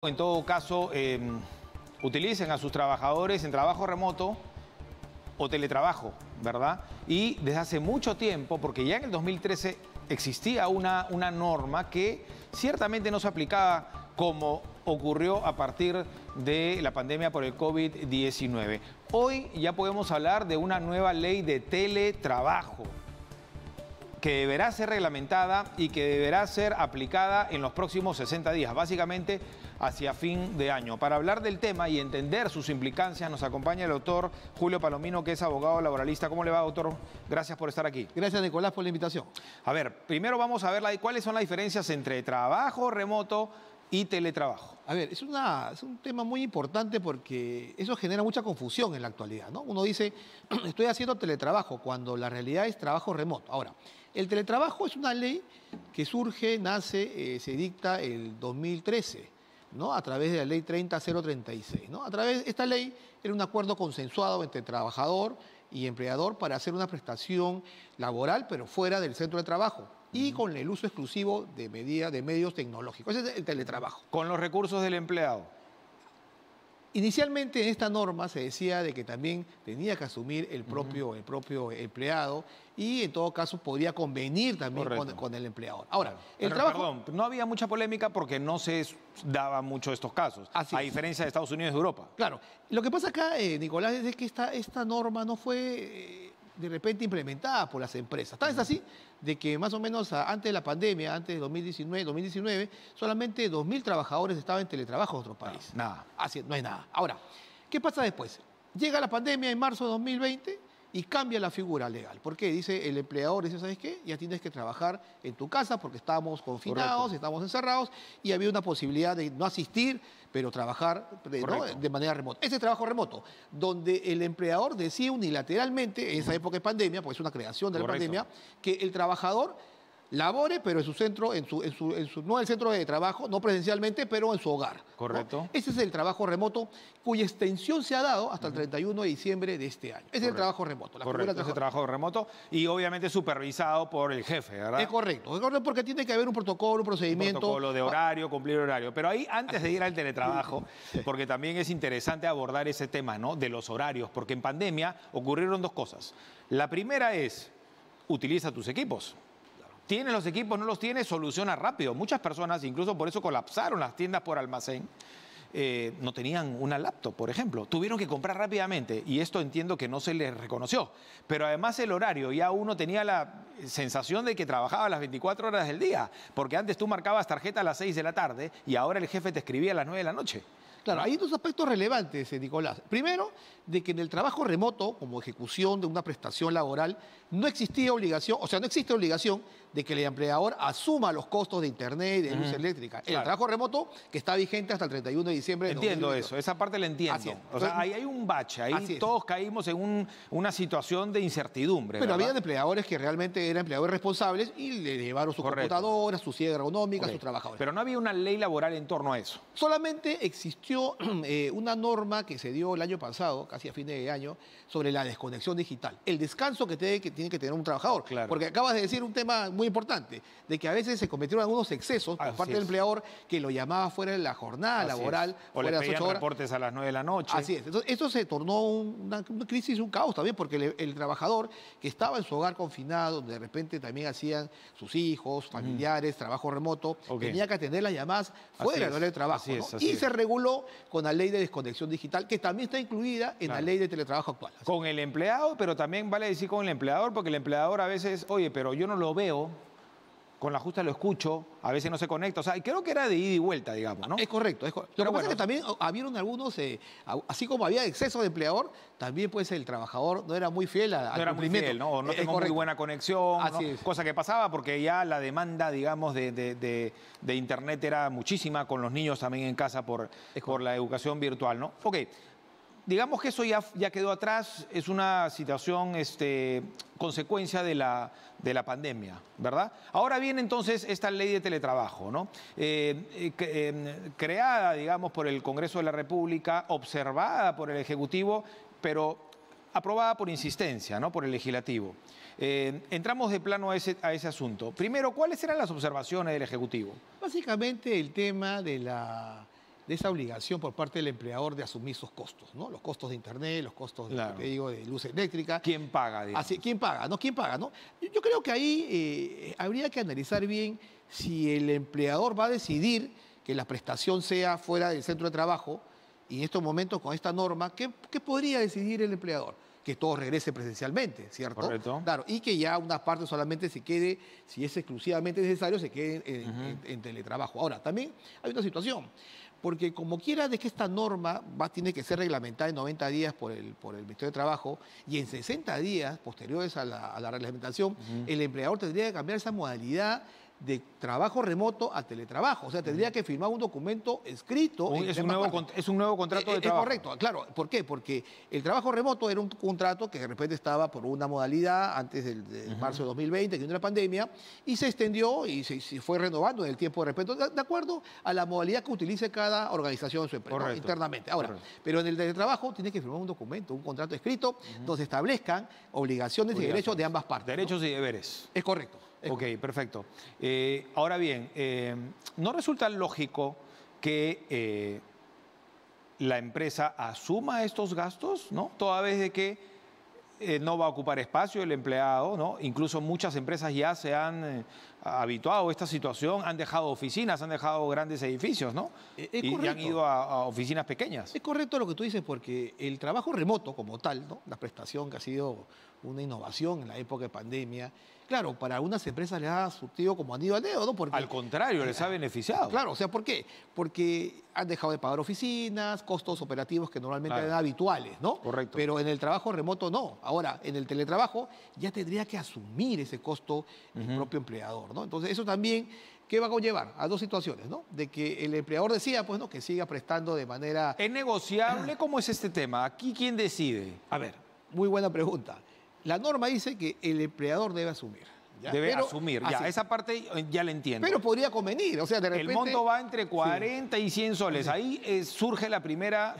En todo caso, utilicen a sus trabajadores en trabajo remoto o teletrabajo, ¿verdad? Y desde hace mucho tiempo, porque ya en el 2013 existía una norma que ciertamente no se aplicaba como ocurrió a partir de la pandemia por el COVID-19. Hoy ya podemos hablar de una nueva ley de teletrabajo que deberá ser reglamentada y que deberá ser aplicada en los próximos 60 días, básicamente hacia fin de año. Para hablar del tema y entender sus implicancias, nos acompaña el doctor Julio Palomino, que es abogado laboralista. ¿Cómo le va, doctor? Gracias por estar aquí. Gracias, Nicolás, por la invitación. A ver, primero vamos a ver cuáles son las diferencias entre trabajo remoto y teletrabajo. A ver, es un tema muy importante porque eso genera mucha confusión en la actualidad, ¿no? Uno dice, estoy haciendo teletrabajo, cuando la realidad es trabajo remoto. Ahora, el teletrabajo es una ley que surge, nace, se dicta el 2013, ¿no? A través de la ley 30036, ¿no? A través de esta ley era un acuerdo consensuado entre trabajador y empleador para hacer una prestación laboral, pero fuera del centro de trabajo y con el uso exclusivo de medios tecnológicos. Ese es el teletrabajo. Con los recursos del empleado. Inicialmente en esta norma se decía de que también tenía que asumir el propio empleado y en todo caso podría convenir también con el empleador. Ahora, Perdón, no había mucha polémica porque no se daba mucho estos casos, a diferencia de Estados Unidos y Europa. Claro, lo que pasa acá, Nicolás, es que esta norma no fue de repente implementada por las empresas. Tal es así de que más o menos antes de la pandemia, antes de 2019, solamente 2.000 trabajadores estaban en teletrabajo en otros países. Nada. Así, no hay nada. Ahora, ¿qué pasa después? Llega la pandemia en marzo de 2020 y cambia la figura legal. ¿Por qué? Dice el empleador, dice, ¿sabes qué? Ya tienes que trabajar en tu casa porque estábamos confinados, estábamos encerrados y había una posibilidad de no asistir, pero trabajar, ¿no?, de manera remota. Ese trabajo remoto, donde el empleador decide unilateralmente, en esa época de pandemia, porque es una creación de la pandemia, que el trabajador labore, pero en su centro, no en el centro de trabajo, no presencialmente, pero en su hogar. Correcto. ¿No? Ese es el trabajo remoto, cuya extensión se ha dado hasta el 31 de diciembre de este año. Ese es el trabajo remoto. Correcto, ese trabajo remoto y obviamente supervisado por el jefe, ¿verdad? Es correcto porque tiene que haber un protocolo, un procedimiento. Un protocolo de horario, cumplir horario. Pero ahí, antes de ir al teletrabajo, porque también es interesante abordar ese tema, ¿no?, de los horarios, porque en pandemia ocurrieron dos cosas. La primera es, utiliza tus equipos. ¿Tienes los equipos? ¿No los tienes? Soluciona rápido. Muchas personas, incluso por eso colapsaron las tiendas por almacén, no tenían una laptop, por ejemplo. Tuvieron que comprar rápidamente y esto entiendo que no se les reconoció. Pero además el horario, ya uno tenía la sensación de que trabajaba las 24 horas del día, porque antes tú marcabas tarjeta a las 6 de la tarde y ahora el jefe te escribía a las 9 de la noche. Claro, hay dos aspectos relevantes, Nicolás. Primero, de que en el trabajo remoto, como ejecución de una prestación laboral, no existía obligación, o sea, no existe obligación de que el empleador asuma los costos de internet y de luz eléctrica. El trabajo remoto, que está vigente hasta el 31 de diciembre de 2022. Entiendo eso, esa parte la entiendo. Así es. O sea, ahí hay un bache, ahí todos caímos en una situación de incertidumbre. Pero había empleadores que realmente eran empleadores responsables y le llevaron sus computadoras, su silla ergonómica, sus trabajadores. Pero no había una ley laboral en torno a eso. Solamente existió una norma que se dio el año pasado, casi a fin de año, sobre la desconexión tiene el descanso que tiene que tener un trabajador. Claro. Porque acabas de decir un tema muy importante, de que a veces se cometieron algunos excesos por parte del empleador que lo llamaba fuera de la jornada laboral. O le pedían reportes a las 9 de la noche. Así es. Entonces, esto se tornó una crisis, un caos también, porque el trabajador que estaba en su hogar confinado, donde de repente también hacían sus hijos, familiares, trabajo remoto, tenía que atender las llamadas fuera del horario de trabajo. Y se reguló con la ley de desconexión digital, que también está incluida en la ley de teletrabajo actual. Con el empleado, pero también vale decir con el empleador, porque el empleador a veces, oye, pero yo no lo veo, con la justa lo escucho, a veces no se conecta. O sea, creo que era de ida y vuelta, digamos, ¿no? Es correcto. Lo que pasa es que también habieron algunos, así como había exceso de empleador, también pues el trabajador no era muy fiel al cumplimiento. Muy fiel, ¿no? O no tengo muy buena conexión, ¿no? Cosa que pasaba porque ya la demanda, digamos, de internet era muchísima, con los niños también en casa por la educación virtual, ¿no? Ok. Digamos que eso ya quedó atrás, es una situación, consecuencia de la pandemia, ¿verdad? Ahora viene entonces esta ley de teletrabajo, ¿no? Creada, digamos, por el Congreso de la República, observada por el Ejecutivo, pero aprobada por insistencia, ¿no?, por el Legislativo. Entramos de plano a ese asunto. Primero, ¿cuáles eran las observaciones del Ejecutivo? Básicamente el tema de de esa obligación por parte del empleador de asumir sus costos, ¿no? Los costos de internet, los costos, Claro. te digo, de luz eléctrica. ¿Quién paga, digamos? Así, ¿quién paga? ¿No? ¿Quién paga? ¿No? Yo creo que ahí habría que analizar bien si el empleador va a decidir que la prestación sea fuera del centro de trabajo y en estos momentos con esta norma, ¿qué podría decidir el empleador? Que todo regrese presencialmente, ¿cierto? Correcto. Claro, y que ya una parte solamente se quede, si es exclusivamente necesario, se quede en teletrabajo. Ahora, también hay una situación, porque como quiera de que esta norma tiene que ser reglamentada en 90 días por el Ministerio de Trabajo y en 60 días posteriores a la reglamentación, el empleador tendría que cambiar esa modalidad de trabajo remoto a teletrabajo. O sea, tendría que firmar un documento escrito. Es un nuevo contrato de trabajo. Es correcto, claro. ¿Por qué? Porque el trabajo remoto era un contrato que de repente estaba por una modalidad antes de marzo de 2020, que vino la pandemia, y se extendió y se fue renovando en el tiempo de repente, de acuerdo a la modalidad que utilice cada organización en su empresa, ¿no? Internamente. Ahora, pero en el teletrabajo tiene que firmar un documento, un contrato escrito, donde se establezcan obligaciones y derechos de ambas partes. Derechos, ¿no? Y deberes. Es correcto. Ok, perfecto. Ahora bien, ¿no resulta lógico que la empresa asuma estos gastos, ¿no? Toda vez de que no va a ocupar espacio el empleado, ¿no? Incluso muchas empresas ya se han habituado a esta situación, han dejado oficinas, han dejado grandes edificios, ¿no? Y han ido a oficinas pequeñas. Es correcto lo que tú dices, porque el trabajo remoto como tal, ¿no? La prestación que ha sido una innovación en la época de pandemia, claro, para algunas empresas les ha surtido como anillo al dedo, ¿no? Porque, al contrario, les ha beneficiado. Claro, o sea, ¿por qué? Porque han dejado de pagar oficinas, costos operativos que normalmente eran habituales, ¿no? Correcto. Pero en el trabajo remoto no. Ahora, en el teletrabajo ya tendría que asumir ese costo el propio empleador, ¿no? Entonces, eso también, ¿qué va a conllevar? A dos situaciones, ¿no? De que el empleador decida, pues, ¿no? Que siga prestando de manera... ¿Es negociable? ¿Cómo es este tema? ¿Aquí quién decide? A ver, muy buena pregunta. La norma dice que el empleador debe asumir. ¿Ya? Debe asumir, ya, esa parte ya la entiendo. Pero podría convenir, o sea, de repente... El monto va entre 40 y 100 soles. Sí. Ahí surge la primera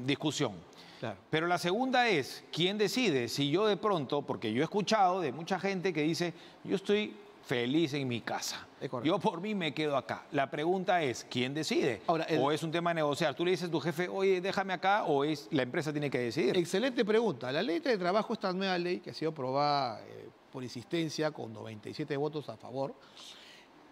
discusión. Claro. Pero la segunda es, ¿quién decide? Si yo de pronto, porque yo he escuchado de mucha gente que dice, yo estoy feliz en mi casa. Yo por mí me quedo acá. La pregunta es, ¿quién decide? Ahora, ¿o es un tema de negociar? Tú le dices a tu jefe, oye, déjame acá, o es la empresa tiene que decidir. Excelente pregunta. La ley de trabajo, esta nueva ley que ha sido aprobada por insistencia con 97 votos a favor,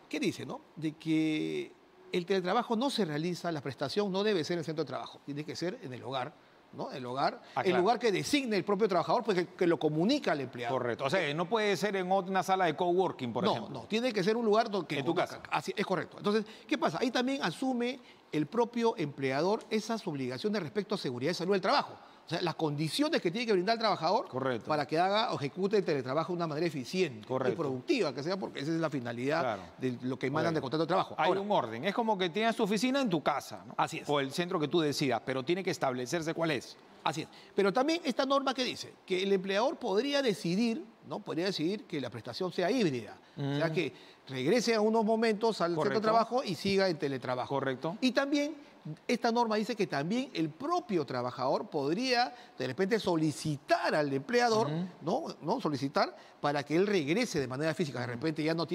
¿qué dice, no? De que el teletrabajo no se realiza, la prestación no debe ser en el centro de trabajo, tiene que ser en el hogar, ¿no? El hogar, el lugar que designe el propio trabajador, pues que lo comunica al empleado. Correcto. O sea, no puede ser en una sala de coworking, por ejemplo. No, tiene que ser un lugar donde... En tu casa. Así, es correcto. Entonces, ¿qué pasa? Ahí también asume el propio empleador esas obligaciones respecto a seguridad y salud del trabajo. O sea, las condiciones que tiene que brindar el trabajador para que haga o ejecute el teletrabajo de una manera eficiente y productiva, que sea, porque esa es la finalidad de lo que mandan de contrato de trabajo. Hay un orden. Es como que tienes tu oficina en tu casa, ¿no? Así es. O el centro que tú decidas, pero tiene que establecerse cuál es. Así es. Pero también esta norma que dice que el empleador podría decidir, ¿no? Podría decidir que la prestación sea híbrida. O sea, que regrese a unos momentos al centro de trabajo y siga en teletrabajo. Correcto. Y también esta norma dice que también el propio trabajador podría de repente solicitar al empleador, ¿no? Solicitar para que él regrese de manera física. De repente ya no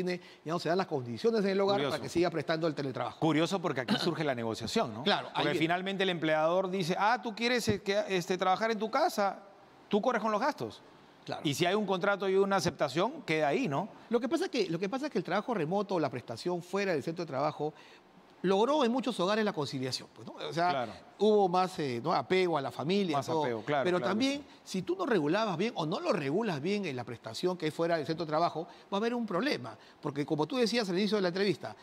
se dan las condiciones en el hogar para que siga prestando el teletrabajo. Curioso porque aquí surge la negociación, ¿no? Claro. Porque finalmente el empleador dice, tú quieres trabajar en tu casa, tú corres con los gastos. Claro. Y si hay un contrato y una aceptación, queda ahí, ¿no? Lo que pasa es que el trabajo remoto o la prestación fuera del centro de trabajo logró en muchos hogares la conciliación. Pues, ¿no? O sea, hubo más apego a la familia. Más apego, claro. Pero también, si tú no regulabas bien o no lo regulas bien en la prestación que es fuera del centro de trabajo, va a haber un problema. Porque como tú decías al inicio de la entrevista,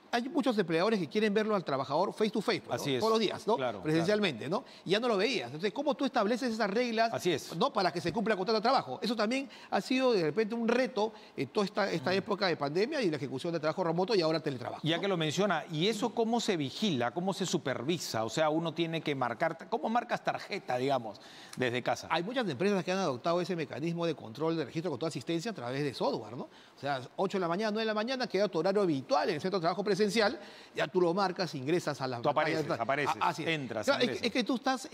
hay muchos empleadores que quieren verlo al trabajador face to face, ¿no? Todos los días, ¿no? Presencialmente, ¿no? Y ya no lo veías. Entonces, ¿cómo tú estableces esas reglas ¿no? para que se cumpla el contrato de trabajo? Eso también ha sido de repente un reto en toda esta época de pandemia y la ejecución de trabajo remoto y ahora teletrabajo. Ya que lo menciona, ¿y eso cómo se vigila? ¿Cómo se supervisa? O sea, uno tiene que marcar, ¿cómo marcas tarjeta, digamos, desde casa? Hay muchas empresas que han adoptado ese mecanismo de control de registro con toda asistencia a través de software, ¿no? O sea, 8 de la mañana, 9 de la mañana, queda tu horario habitual en el centro de trabajo presencial. presencial, ya tú lo marcas, ingresas a la Tú apareces, Así es. entras, Claro, ingresas. es que tú estás,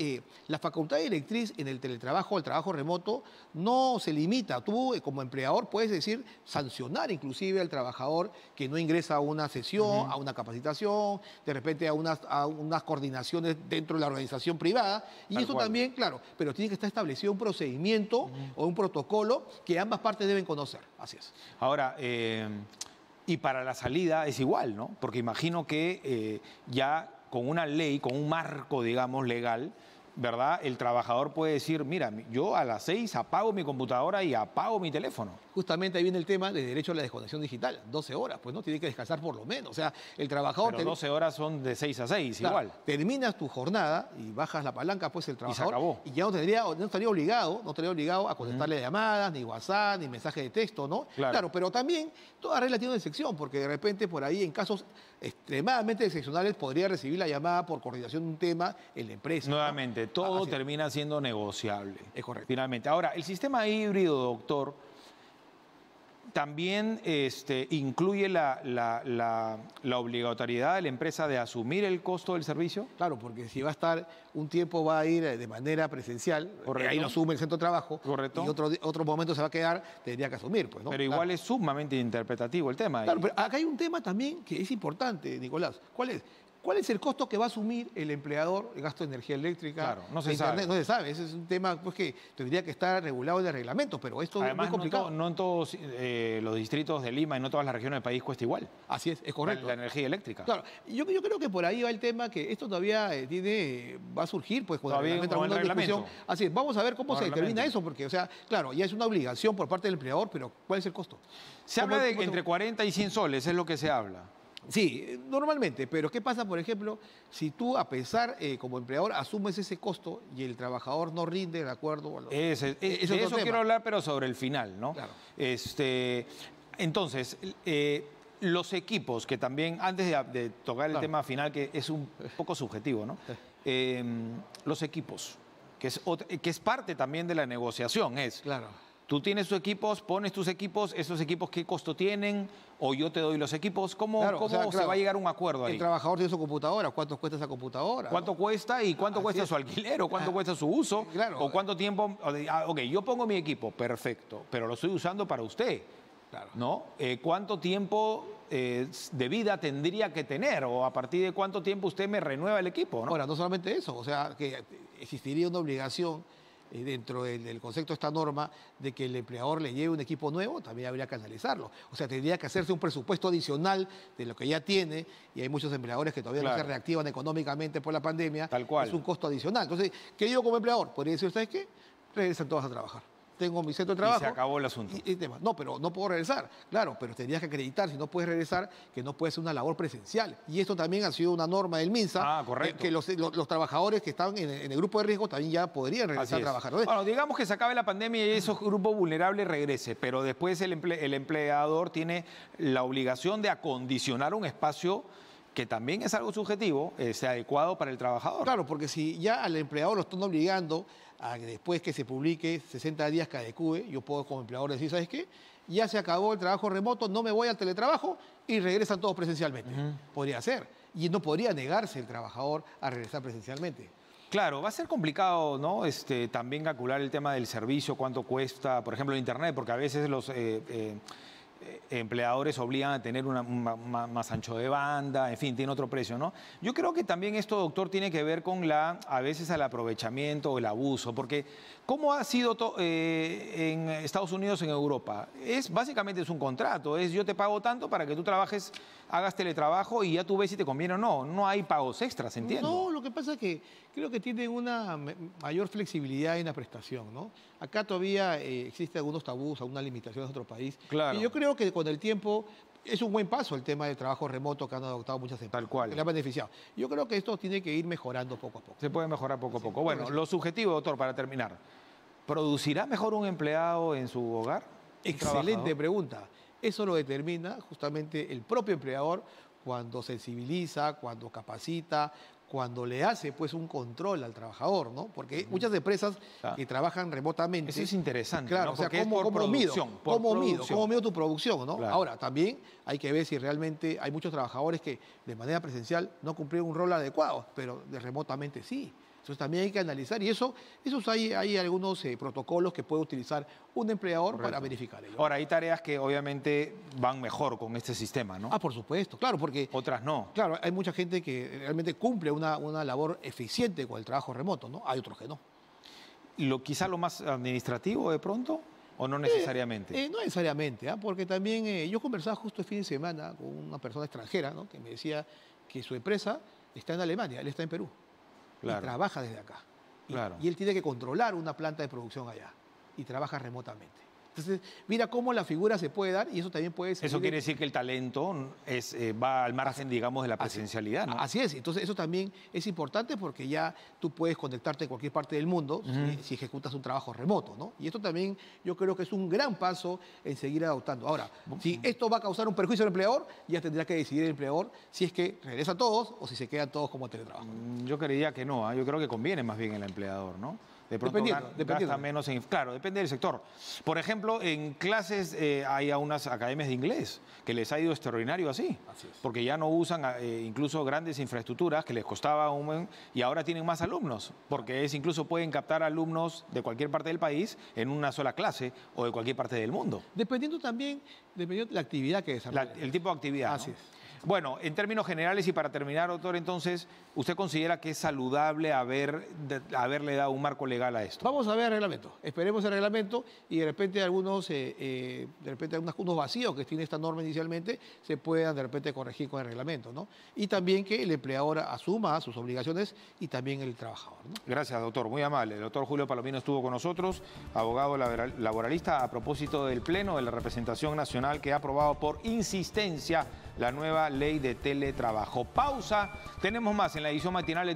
la facultad directriz en el teletrabajo, el trabajo remoto, no se limita. Tú, como empleador, puedes decir, sancionar inclusive al trabajador que no ingresa a una sesión, a una capacitación, de repente a unas coordinaciones dentro de la organización privada. Y Tal eso cual. también, claro, pero tiene que estar establecido un procedimiento o un protocolo que ambas partes deben conocer. Así es. Ahora, y para la salida es igual, ¿no? Porque imagino que ya con una ley, con un marco, digamos, legal, ¿verdad? El trabajador puede decir, mira, yo a las 6 apago mi computadora y apago mi teléfono. Justamente ahí viene el tema de derecho a la desconexión digital. 12 horas, pues no, tiene que descansar por lo menos. O sea, el trabajador... Pero 12 horas son de 6 a 6, Claro, igual. terminas tu jornada y bajas la palanca, pues el trabajador. acabó. Y ya no estaría obligado a contestarle llamadas, ni WhatsApp, ni mensaje de texto, ¿no? Claro. Pero también toda regla tiene una excepción, porque de repente por ahí, en casos extremadamente excepcionales, podría recibir la llamada por coordinación de un tema en la empresa, ¿no? Nuevamente, todo Así es. termina siendo negociable. Es correcto. Finalmente. Ahora, el sistema híbrido, doctor, también incluye la obligatoriedad de la empresa de asumir el costo del servicio. Claro, porque si va a estar un tiempo, va a ir de manera presencial, Correcto. ahí lo asume el centro de trabajo, Correcto. y otro momento se va a quedar, tendría que asumir, pues, ¿no? Pero igual es sumamente interpretativo el tema. Claro, pero acá hay un tema también que es importante, Nicolás. ¿Cuál es? ¿Cuál es el costo que va a asumir el empleador, el gasto de energía eléctrica? Claro, no se de internet? sabe. No se sabe. Ese es un tema pues, que tendría que estar regulado en el reglamento, pero esto es Además, muy complicado. no en todos los distritos de Lima y no todas las regiones del país cuesta igual Así es correcto. la energía eléctrica. Claro, yo creo que por ahí va el tema que esto todavía va a surgir, pues, con Todavía el reglamento, con el alguna discusión. reglamento. Así es, vamos a ver cómo Con se el determina reglamento. eso, porque, o sea, claro, ya es una obligación por parte del empleador, pero ¿cuál es el costo? Se ¿Cómo- habla de cómo se- entre 40 y 100 soles, es lo que se habla. Sí, normalmente, pero ¿qué pasa, por ejemplo, si tú, a pesar, como empleador, asumes ese costo y el trabajador no rinde de acuerdo a lo... De otro eso tema. quiero hablar, pero sobre el final, ¿no? Claro. Entonces, los equipos, que también, antes de tocar el Claro. tema final, que es un poco subjetivo, ¿no? Los equipos, que es parte también de la negociación, Claro. tú tienes tus equipos, pones tus equipos, esos equipos qué costo tienen, o yo te doy los equipos, ¿cómo, Claro, cómo o sea, se claro, va a llegar a un acuerdo ahí? El trabajador tiene su computadora, ¿cuánto cuesta esa computadora? ¿Cuánto cuesta y cuánto Así cuesta es. su alquiler o cuánto cuesta su uso? Claro. ¿O cuánto tiempo? Ok, yo pongo mi equipo, perfecto, pero lo estoy usando para usted, Claro. ¿no? ¿Cuánto tiempo de vida tendría que tener? ¿O a partir de cuánto tiempo usted me renueva el equipo, ¿no? Ahora, no solamente eso, o sea, que existiría una obligación dentro del concepto de esta norma de que el empleador le lleve un equipo nuevo, también habría que analizarlo. O sea, tendría que hacerse un presupuesto adicional de lo que ya tiene, y hay muchos empleadores que todavía no se Claro. reactivan económicamente por la pandemia. Tal cual. Es un costo adicional. Entonces, ¿qué digo como empleador? Podría decir, ¿ustedes qué? Regresan todos a trabajar. Tengo mi centro de trabajo. se acabó el asunto. Y tema. No, pero no puedo regresar. Claro, pero tendrías que acreditar, si no puedes regresar, que no puede ser una labor presencial. Y esto también ha sido una norma del MINSA. Ah, correcto. Que los trabajadores que estaban en el grupo de riesgo también ya podrían Así regresar a es. trabajar. Entonces, Bueno, digamos que se acabe la pandemia y esos grupos vulnerables regrese, pero después el empleador tiene la obligación de acondicionar un espacio que también es algo subjetivo, sea adecuado para el trabajador. claro, porque si ya al empleador lo están obligando a que después que se publique 60 días que adecue, yo puedo como empleador decir, ¿sabes qué? Ya se acabó el trabajo remoto, no me voy al teletrabajo y regresan todos presencialmente. Podría ser. Y no podría negarse el trabajador a regresar presencialmente. Claro, va a ser complicado, ¿no? También calcular el tema del servicio, cuánto cuesta, por ejemplo, el Internet, porque a veces los empleadores obligan a tener más ancho de banda, en fin, tiene otro precio, ¿no? Yo creo que también esto, doctor, tiene que ver con a veces el aprovechamiento o el abuso, porque ¿cómo ha sido en Estados Unidos, en Europa? Básicamente es un contrato, yo te pago tanto para que tú trabajes, hagas teletrabajo y ya tú ves si te conviene o no. No hay pagos extras, entiendo. No, lo que pasa es que creo que tienen una mayor flexibilidad en la prestación, ¿no? Acá todavía existen algunos tabús, algunas limitaciones en otro país. Claro. Y yo creo que con el tiempo es un buen paso el tema del trabajo remoto que han adoptado muchas empresas. Tal cual. Que le ha beneficiado. Yo creo que esto tiene que ir mejorando poco a poco. Se puede mejorar poco a Sí, poco. Bueno, correcto. lo subjetivo, doctor, para terminar. ¿Producirá mejor un empleado en su hogar? ¿Un Excelente trabajador? pregunta. Eso lo determina justamente el propio empleador cuando sensibiliza, cuando capacita, cuando le hace pues un control al trabajador, ¿no? Porque muchas empresas que trabajan remotamente... Eso es interesante, claro, ¿no? O sea, Porque es por producción. ¿Cómo mido tu producción, no? Claro. Ahora, también hay que ver si realmente hay muchos trabajadores que de manera presencial no cumplieron un rol adecuado, pero de remotamente sí. Entonces también hay que analizar y esos hay algunos protocolos que puede utilizar un empleador para verificar ello. Ahora, hay tareas que obviamente van mejor con este sistema, ¿no? Ah, por supuesto, claro, porque... Otras no. Claro, hay mucha gente que realmente cumple una labor eficiente con el trabajo remoto, ¿no? Hay otros que no. Quizá lo más administrativo de pronto, ¿o no necesariamente? No necesariamente, porque también yo conversaba justo el fin de semana con una persona extranjera, ¿no? Que me decía que su empresa está en Alemania, él está en Perú. Claro. Y trabaja desde acá. Claro. Y él tiene que controlar una planta de producción allá. Y trabaja remotamente. Entonces, mira cómo la figura se puede dar y eso también puede ser... Eso quiere decir que el talento va al margen, digamos, de la presencialidad, ¿no? Así es. Entonces, eso también es importante porque ya tú puedes conectarte en cualquier parte del mundo si ejecutas un trabajo remoto, ¿no? Y esto también yo creo que es un gran paso en seguir adoptando. Ahora, si esto va a causar un perjuicio al empleador, ya tendrá que decidir el empleador si es que regresan todos o si se quedan todos como teletrabajo. Yo creería que no, yo creo que conviene más bien el empleador, ¿no? De pronto gasta menos en... Claro, depende del sector. Por ejemplo, en clases hay a unas academias de inglés que les ha ido extraordinario así. Así es. Porque ya no usan incluso grandes infraestructuras que les costaba y ahora tienen más alumnos. Porque incluso pueden captar alumnos de cualquier parte del país en una sola clase o de cualquier parte del mundo. Dependiendo de la actividad que desarrollan. El tipo de actividad, Así ¿no? es. Bueno, en términos generales y para terminar, doctor, entonces, ¿usted considera que es saludable haberle dado un marco legal a esto? Vamos a ver el reglamento. Esperemos el reglamento y de repente algunos vacíos que tiene esta norma inicialmente se puedan de repente corregir con el reglamento, ¿no? Y también que el empleador asuma sus obligaciones y también el trabajador, ¿no? Gracias, doctor. Muy amable. El doctor Julio Palomino estuvo con nosotros, abogado laboralista, a propósito del Pleno de la Representación Nacional que ha aprobado por insistencia la nueva ley de teletrabajo. Pausa. Tenemos más en la edición matinal de